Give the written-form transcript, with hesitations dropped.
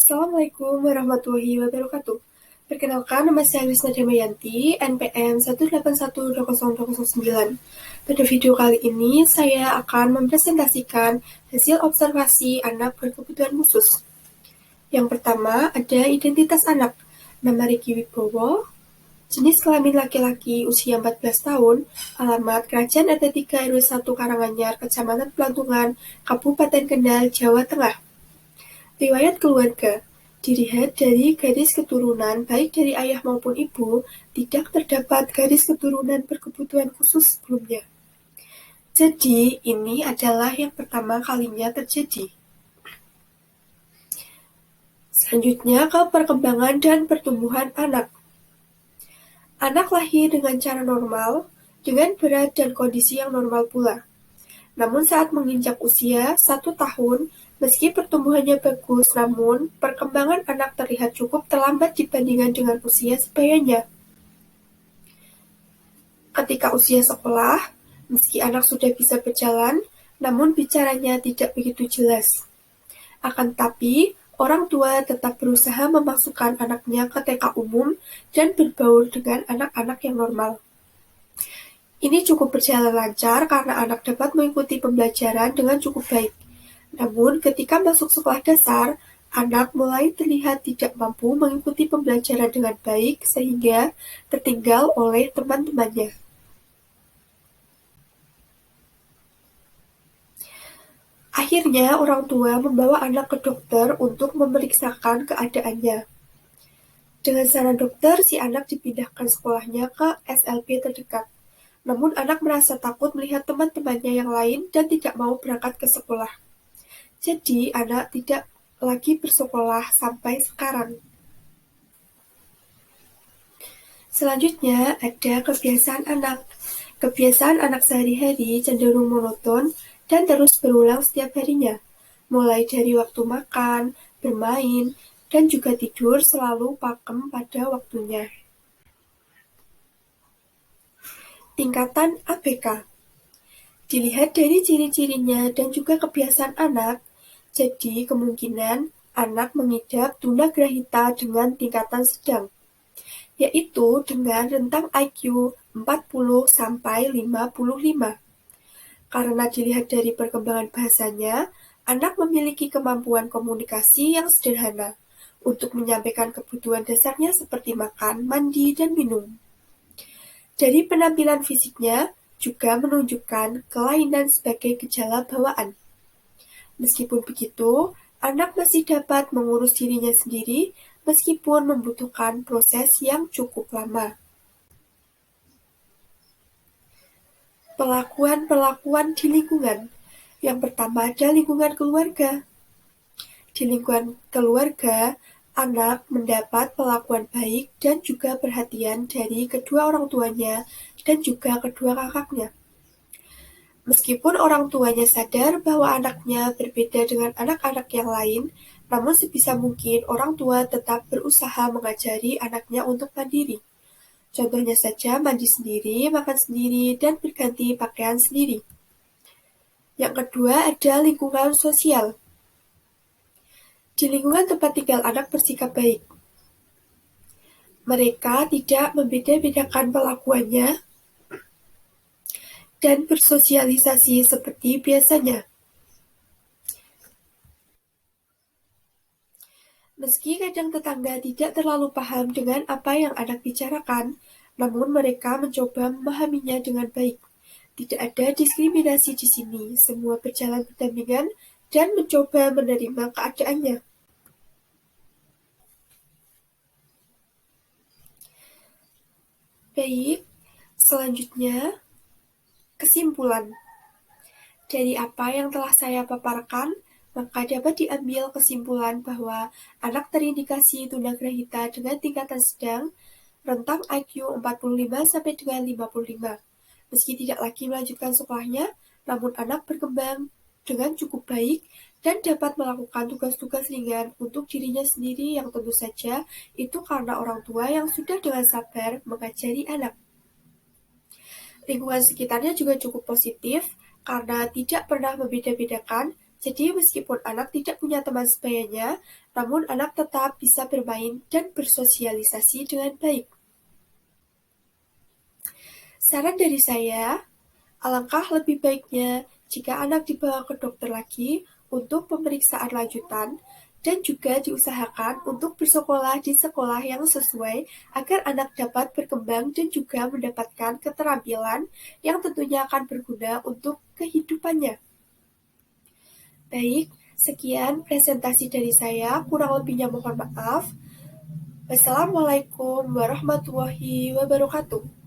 Assalamualaikum warahmatullahi wabarakatuh. Perkenalkan, nama saya Lisna Damayanti, NPM 1812029. Pada video kali ini, saya akan mempresentasikan hasil observasi anak berkebutuhan khusus. Yang pertama, ada identitas anak. Nama Riki Wibowo, jenis kelamin laki-laki, usia 14 tahun, alamat Kerajaan RT 3 RW 1 Karanganyar, Kecamatan Pelantungan, Kabupaten Kendal, Jawa Tengah. Riwayat keluarga, dilihat dari garis keturunan baik dari ayah maupun ibu, tidak terdapat garis keturunan berkebutuhan khusus sebelumnya. Jadi, ini adalah yang pertama kalinya terjadi. Selanjutnya ke perkembangan dan pertumbuhan anak. Anak lahir dengan cara normal, dengan berat dan kondisi yang normal pula. Namun saat menginjak usia 1 tahun, meski pertumbuhannya bagus, namun perkembangan anak terlihat cukup terlambat dibandingkan dengan usia sebayanya. Ketika usia sekolah, meski anak sudah bisa berjalan, namun bicaranya tidak begitu jelas. Akan tetapi, orang tua tetap berusaha memasukkan anaknya ke TK umum dan berbaur dengan anak-anak yang normal. Ini cukup berjalan lancar karena anak dapat mengikuti pembelajaran dengan cukup baik. Namun, ketika masuk sekolah dasar, anak mulai terlihat tidak mampu mengikuti pembelajaran dengan baik sehingga tertinggal oleh teman-temannya. Akhirnya, orang tua membawa anak ke dokter untuk memeriksakan keadaannya. Dengan saran dokter, si anak dipindahkan sekolahnya ke SLB terdekat. Namun anak merasa takut melihat teman-temannya yang lain dan tidak mau berangkat ke sekolah. Jadi, anak tidak lagi bersekolah sampai sekarang. Selanjutnya, ada kebiasaan anak. Kebiasaan anak sehari-hari cenderung monoton dan terus berulang setiap harinya. Mulai dari waktu makan, bermain, dan juga tidur selalu pakem pada waktunya. Tingkatan ABK. Dilihat dari ciri-cirinya dan juga kebiasaan anak, jadi kemungkinan anak mengidap tunagrahita dengan tingkatan sedang, yaitu dengan rentang IQ 40-55. Karena dilihat dari perkembangan bahasanya, anak memiliki kemampuan komunikasi yang sederhana untuk menyampaikan kebutuhan dasarnya seperti makan, mandi, dan minum. Dari penampilan fisiknya juga menunjukkan kelainan sebagai gejala bawaan. Meskipun begitu, anak masih dapat mengurus dirinya sendiri meskipun membutuhkan proses yang cukup lama. Perlakuan-perlakuan di lingkungan. Yang pertama ada lingkungan keluarga. Di lingkungan keluarga, anak mendapat perlakuan baik dan juga perhatian dari kedua orang tuanya dan juga kedua kakaknya. Meskipun orang tuanya sadar bahwa anaknya berbeda dengan anak-anak yang lain, namun sebisa mungkin orang tua tetap berusaha mengajari anaknya untuk mandiri. Contohnya saja mandi sendiri, makan sendiri, dan berganti pakaian sendiri. Yang kedua ada lingkungan sosial. Di lingkungan tempat tinggal anak bersikap baik. Mereka tidak membeda-bedakan perlakuannya dan bersosialisasi seperti biasanya. Meski kadang tetangga tidak terlalu paham dengan apa yang anak bicarakan, namun mereka mencoba memahaminya dengan baik. Tidak ada diskriminasi di sini, semua berjalan berdampingan dan mencoba menerima keadaannya. Baik, selanjutnya kesimpulan. Dari apa yang telah saya paparkan, maka dapat diambil kesimpulan bahwa anak terindikasi tunagrahita dengan tingkatan sedang, rentang IQ 45 sampai dengan 55. Meski tidak lagi melanjutkan sekolahnya, namun anak berkembang dengan cukup baik dan dapat melakukan tugas-tugas ringan untuk dirinya sendiri yang tentu saja itu karena orang tua yang sudah dengan sabar mengajari anak. Lingkungan sekitarnya juga cukup positif karena tidak pernah membeda-bedakan Jadi meskipun anak tidak punya teman sebayanya, namun anak tetap bisa bermain dan bersosialisasi dengan baik. Saran dari saya, alangkah lebih baiknya jika anak dibawa ke dokter lagi untuk pemeriksaan lanjutan dan juga diusahakan untuk bersekolah di sekolah yang sesuai agar anak dapat berkembang dan juga mendapatkan keterampilan yang tentunya akan berguna untuk kehidupannya. Baik, sekian presentasi dari saya, kurang lebihnya mohon maaf. Wassalamualaikum warahmatullahi wabarakatuh.